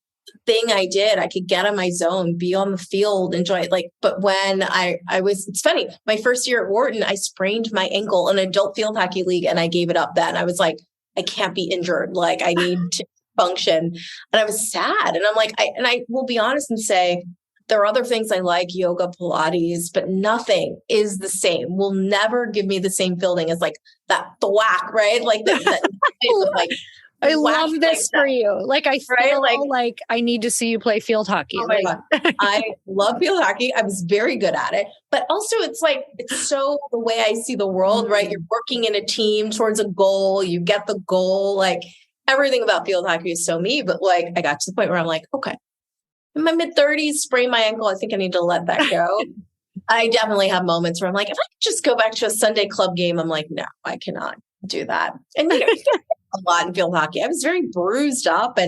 thing I did. I could get on my zone, be on the field, enjoy it. But when it's funny, my first year at Wharton, I sprained my ankle in an adult field hockey league and I gave it up then. I was like, I can't be injured. Like I need to function. And I was sad. And I'm like, I will be honest and say, there are other things I like, yoga, Pilates, but nothing is the same. Will never give me the same feeling as like that thwack, right? Like that I love this for you. Like I feel like I need to see you play field hockey. Oh my God. I love field hockey. I was very good at it. But also it's so the way I see the world, right? You're working in a team towards a goal. You get the goal. Like everything about field hockey is so me. But like I got to the point where I'm like, okay, in my mid-30s, sprain my ankle. I think I need to let that go. I definitely have moments where I'm like, if I could just go back to a Sunday club game, I'm like, no, I cannot do that. And a lot in field hockey. I was very bruised up,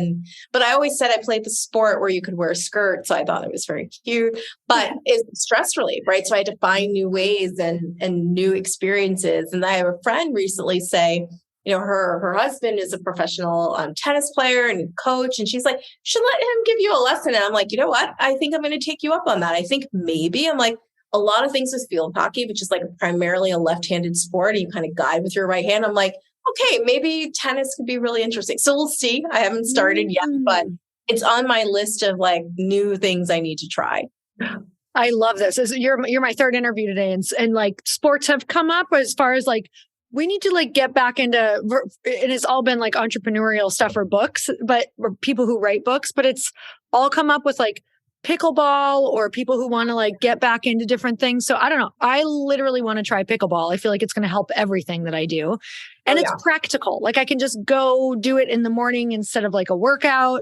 but I always said I played the sport where you could wear a skirt, so I thought it was very cute. But it's stress relief, right? So I had to find new ways and new experiences. And I have a friend recently say, her husband is a professional tennis player and coach. And she's like, should let him give you a lesson. And I'm like, you know what? I think I'm going to take you up on that. I think maybe I'm like a lot of things with field hockey, which is like primarily a left-handed sport. And you kind of guide with your right hand. I'm like, okay, maybe tennis could be really interesting. So we'll see. I haven't started yet, but it's on my list of like new things I need to try. I love this. You're my third interview today. And like sports have come up as far as like, we need to like get back into, it has all been like entrepreneurial stuff or books, or people who write books, but it's all come up with like pickleball or people who want to like get back into different things. So I don't know. I literally want to try pickleball. I feel like it's going to help everything that I do. And it's practical. Like I can just go do it in the morning instead of like a workout.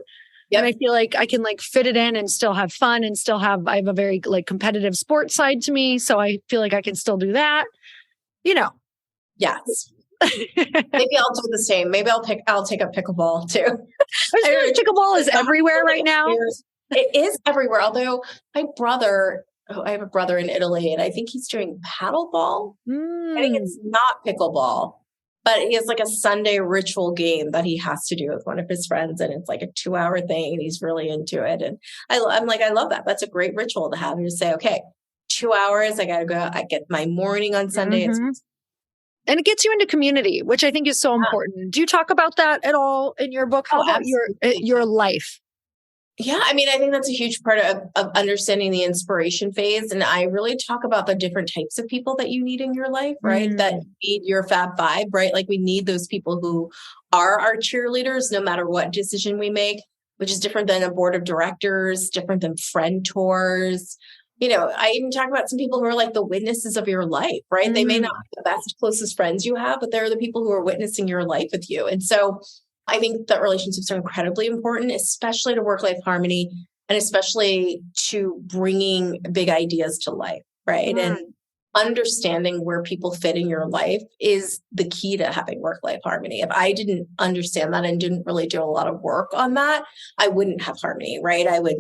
Yep. And I feel like I can like fit it in and still have fun and I have a very like competitive sports side to me. So I feel like I can still do that, Yes. Maybe I'll do the same. Maybe I'll take up pickleball too. I feel like pickleball is everywhere right now. It is everywhere. Although I have a brother in Italy and I think he's doing paddleball. I think it's not pickleball, but he has like a Sunday ritual game that he has to do with one of his friends. And it's like a 2-hour thing. And he's really into it. And I'm like, I love that. That's a great ritual to have. You just say, okay, 2 hours. I got to go. I get my morning on Sunday. And it gets you into community, which I think is so important. Do you talk about that at all in your book? How about your life? Yeah, I mean, I think that's a huge part of understanding the inspiration phase. And I really talk about the different types of people that you need in your life, right? That need your Fab Five, right? Like we need those people who are our cheerleaders, no matter what decision we make, which is different than a board of directors, different than friend tours. I even talk about some people who are like the witnesses of your life, right? They may not be the best, closest friends you have, but they're the people who are witnessing your life with you. And so I think that relationships are incredibly important, especially to work-life harmony and especially to bringing big ideas to life, right? And understanding where people fit in your life is the key to having work-life harmony. If I didn't understand that and didn't really do a lot of work on that, I wouldn't have harmony, right? I would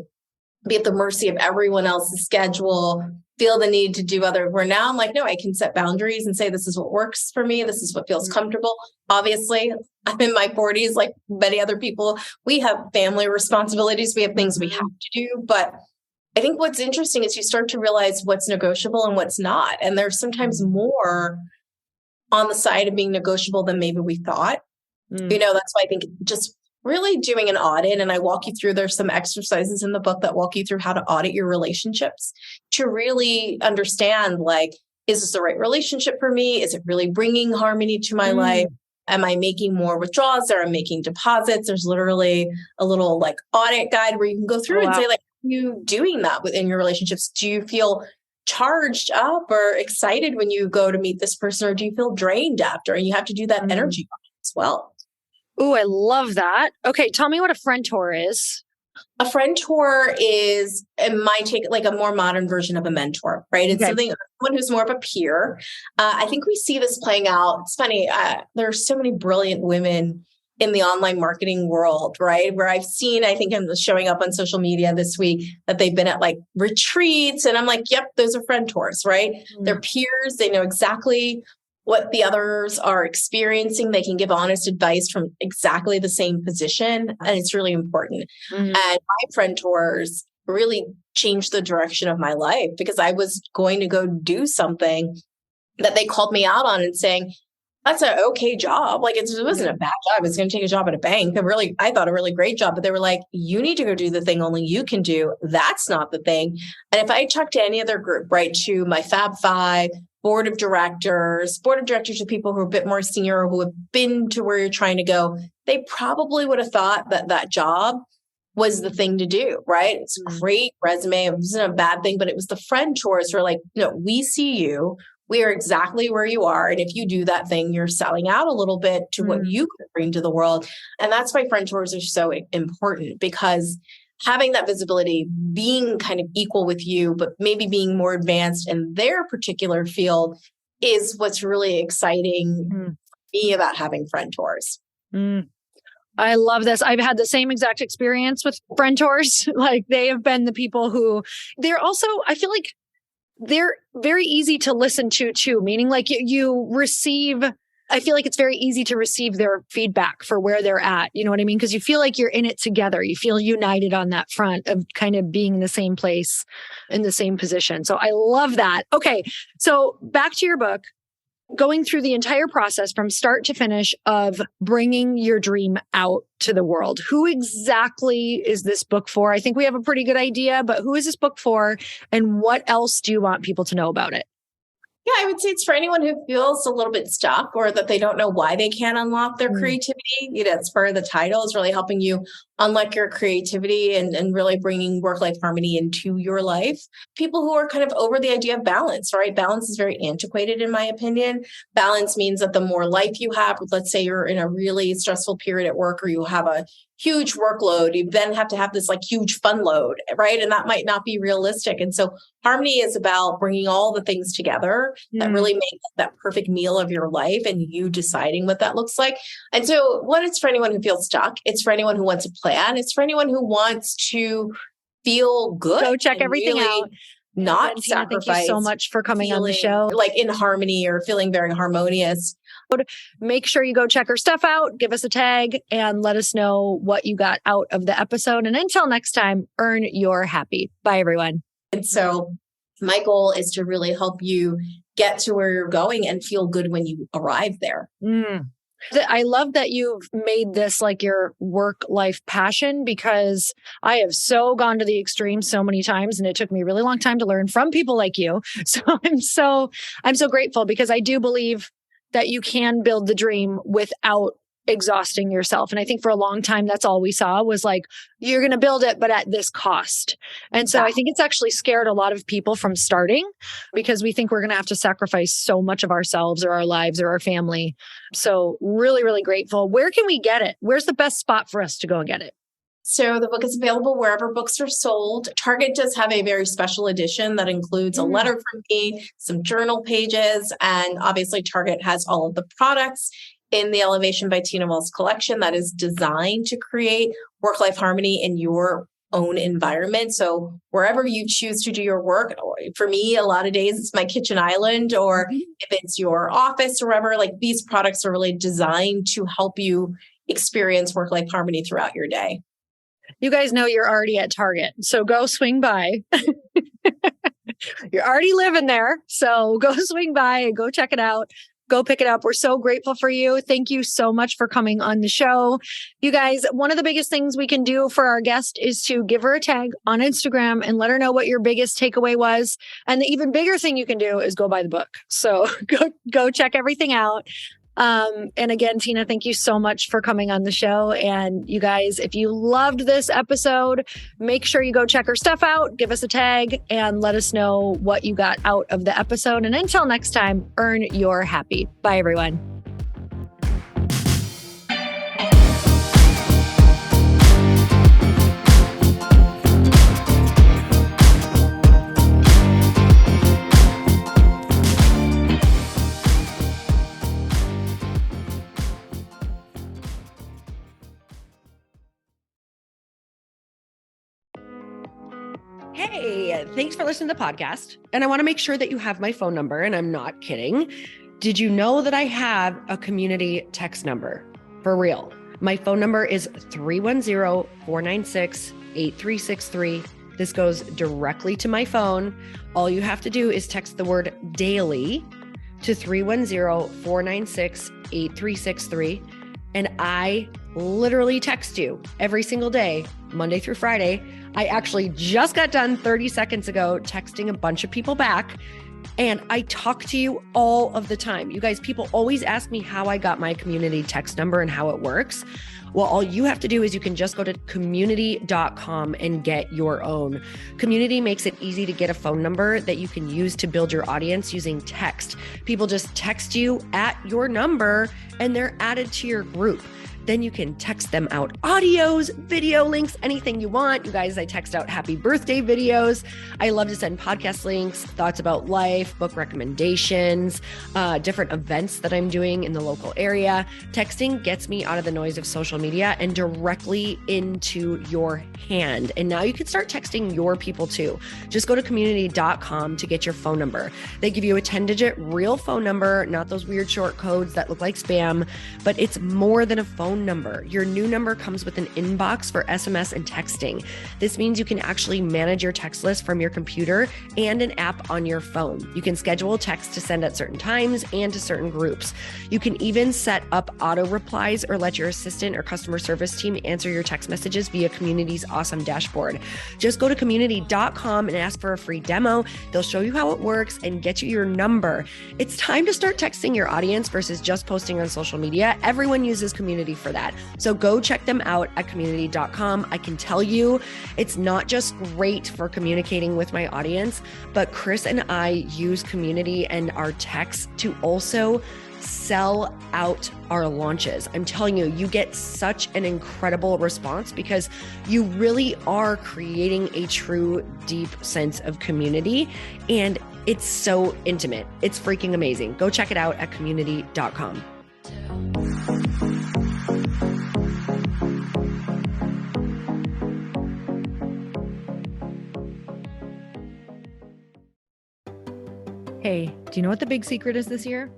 be at the mercy of everyone else's schedule, feel the need to do where now I'm like, no, I can set boundaries and say, this is what works for me. This is what feels comfortable. Obviously, I'm in my 40s, like many other people. We have family responsibilities. We have things we have to do. But I think what's interesting is you start to realize what's negotiable and what's not. And there's sometimes more on the side of being negotiable than maybe we thought. That's why I think just really doing an audit, and I walk you through, there's some exercises in the book that walk you through how to audit your relationships to really understand, like, is this the right relationship for me? Is it really bringing harmony to my life? Am I making more withdrawals or am I making deposits? There's literally a little like audit guide where you can go through and say like, are you doing that within your relationships? Do you feel charged up or excited when you go to meet this person, or do you feel drained after? And you have to do that energy as well. Oh, I love that. Okay. Tell me what a friend tour is. A friend tour is, in my take, like a more modern version of a mentor, right? It's someone who's more of a peer. I think we see this playing out. It's funny. There are so many brilliant women in the online marketing world, right? Where I've seen, I think I'm showing up on social media this week that they've been at like retreats. And I'm like, yep, those are friend tours, right? They're peers. They know exactly what the others are experiencing. They can give honest advice from exactly the same position. And it's really important. And my friend tours really changed the direction of my life, because I was going to go do something that they called me out on and saying, that's an okay job. Like it wasn't a bad job. I was going to take a job at a bank. I thought a really great job, but they were like, you need to go do the thing only you can do. That's not the thing. And if I talk to any other group, right, to my Fab Five, board of directors are people who are a bit more senior or who have been to where you're trying to go, they probably would have thought that that job was the thing to do, right? It's a great resume. It wasn't a bad thing, but it was the friend tours who are like, no, we see you. We are exactly where you are. And if you do that thing, you're selling out a little bit to what you could bring to the world. And that's why friend tours are so important, because having that visibility, being kind of equal with you, but maybe being more advanced in their particular field is what's really exciting for me about having friend tours. I love this. I've had the same exact experience with friend tours. Like they have been the people who they're also, I feel like they're very easy to listen to too, meaning like you receive, I feel like it's very easy to receive their feedback for where they're at. You know what I mean? Because you feel like you're in it together. You feel united on that front of kind of being in the same place, in the same position. So I love that. Okay. So back to your book, going through the entire process from start to finish of bringing your dream out to the world. Who exactly is this book for? I think we have a pretty good idea, but who is this book for? And what else do you want people to know about it? Yeah, I would say it's for anyone who feels a little bit stuck or that they don't know why they can't unlock their creativity. You know, it's part of the title is really helping you unlock your creativity and really bringing work-life harmony into your life. People who are kind of over the idea of balance, right? Balance is very antiquated in my opinion. Balance means that the more life you have, let's say you're in a really stressful period at work or you have a huge workload, you then have to have this like huge fun load, right? And that might not be realistic. And so harmony is about bringing all the things together that really make that perfect meal of your life and you deciding what that looks like. And so one, it's for anyone who feels stuck. It's for anyone who wants a plan. It's for anyone who wants to feel good. Go check everything really out. Not sacrifice. Thank you so much for coming on the show. Like in harmony or feeling very harmonious. Make sure you go check her stuff out, give us a tag, and let us know what you got out of the episode. And until next time, earn your happy. Bye, everyone. And so my goal is to really help you get to where you're going and feel good when you arrive there. I love that you've made this like your work-life passion, because I have so gone to the extreme so many times, and it took me a really long time to learn from people like you. So I'm so grateful, because I do believe that you can build the dream without exhausting yourself. And I think for a long time, that's all we saw was like, you're going to build it, but at this cost. And so I think it's actually scared a lot of people from starting, because we think we're going to have to sacrifice so much of ourselves or our lives or our family. So really, really grateful. Where can we get it? Where's the best spot for us to go and get it? So the book is available wherever books are sold. Target does have a very special edition that includes a letter from me, some journal pages, and obviously Target has all of the products in the Elevation by Tina Wells collection that is designed to create work-life harmony in your own environment. So wherever you choose to do your work, for me, a lot of days it's my kitchen island, or if it's your office or wherever, like these products are really designed to help you experience work-life harmony throughout your day. You guys know you're already at Target, so go swing by. You're already living there, so go swing by and go check it out. Go pick it up. We're so grateful for you. Thank you so much for coming on the show. You guys, one of the biggest things we can do for our guest is to give her a tag on Instagram and let her know what your biggest takeaway was. And the even bigger thing you can do is go buy the book. So go check everything out. And again, Tina, thank you so much for coming on the show. And you guys, if you loved this episode, make sure you go check her stuff out, give us a tag, and let us know what you got out of the episode. And until next time, earn your happy. Bye, everyone. Hey, thanks for listening to the podcast. And I want to make sure that you have my phone number, and I'm not kidding. Did you know that I have a community text number? For real. My phone number is 310-496-8363. This goes directly to my phone. All you have to do is text the word daily to 310-496-8363. And I literally text you every single day, Monday through Friday. I actually just got done 30 seconds ago texting a bunch of people back, and I talk to you all of the time. You guys, people always ask me how I got my community text number and how it works. Well, all you have to do is you can just go to community.com and get your own. Community makes it easy to get a phone number that you can use to build your audience using text. People just text you at your number and they're added to your group. Then you can text them out audios, video links, anything you want. You guys, I text out happy birthday videos. I love to send podcast links, thoughts about life, book recommendations, different events that I'm doing in the local area. Texting gets me out of the noise of social media and directly into your hand. And now you can start texting your people too. Just go to community.com to get your phone number. They give you a 10-digit real phone number, not those weird short codes that look like spam, but it's more than a phone number. Your new number comes with an inbox for SMS and texting. This means you can actually manage your text list from your computer and an app on your phone. You can schedule text to send at certain times and to certain groups. You can even set up auto replies or let your assistant or customer service team answer your text messages via Community's awesome dashboard. Just go to community.com and ask for a free demo. They'll show you how it works and get you your number. It's time to start texting your audience versus just posting on social media. Everyone uses Community for that. So go check them out at community.com. I can tell you it's not just great for communicating with my audience, but Chris and I use Community and our texts to also sell out our launches. I'm telling you, you get such an incredible response because you really are creating a true deep sense of community, and it's so intimate. It's freaking amazing. Go check it out at community.com. Hey, do you know what the big secret is this year?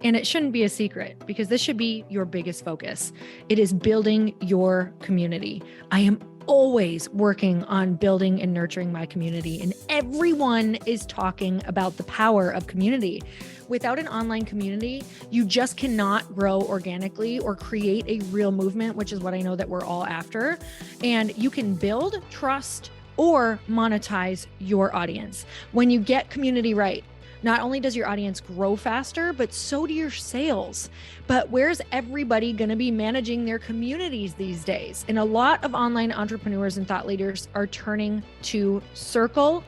And it shouldn't be a secret because this should be your biggest focus. It is building your community. I am always working on building and nurturing my community, and everyone is talking about the power of community. Without an online community, you just cannot grow organically or create a real movement, which is what I know that we're all after. And you can build trust or monetize your audience. When you get community right, not only does your audience grow faster, but so do your sales. But where's everybody going to be managing their communities these days? And a lot of online entrepreneurs and thought leaders are turning to Circle.so.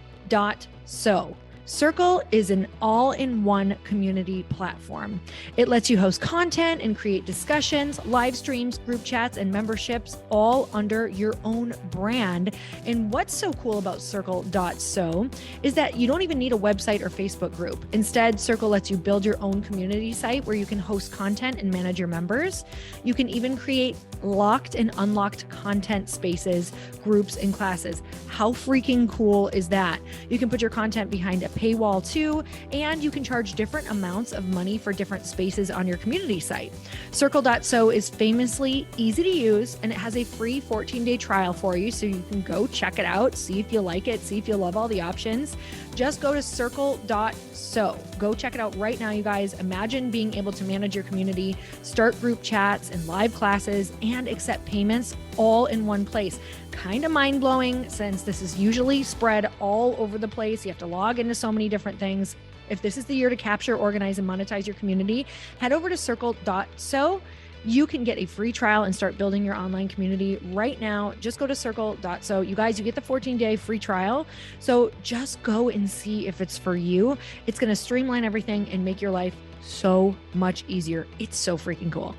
Circle is an all-in-one community platform. It lets you host content and create discussions, live streams, group chats, and memberships all under your own brand. And what's so cool about Circle.so is that you don't even need a website or Facebook group. Instead, Circle lets you build your own community site where you can host content and manage your members. You can even create locked and unlocked content spaces, groups, and classes. How freaking cool is that? You can put your content behind a paywall too, and you can charge different amounts of money for different spaces on your community site. Circle.so is famously easy to use, and it has a free 14-day trial for you, so you can go check it out, see if you like it, see if you love all the options. Just go to circle.so. Go check it out right now, you guys. Imagine being able to manage your community, start group chats and live classes, and accept payments all in one place. Kind of mind-blowing, since this is usually spread all over the place. You have to log into so many different things. If this is the year to capture, organize, and monetize your community, head over to circle.so. You can get a free trial and start building your online community right now. Just go to circle.so. You guys, you get the 14-day free trial. So just go and see if it's for you. It's going to streamline everything and make your life so much easier. It's so freaking cool.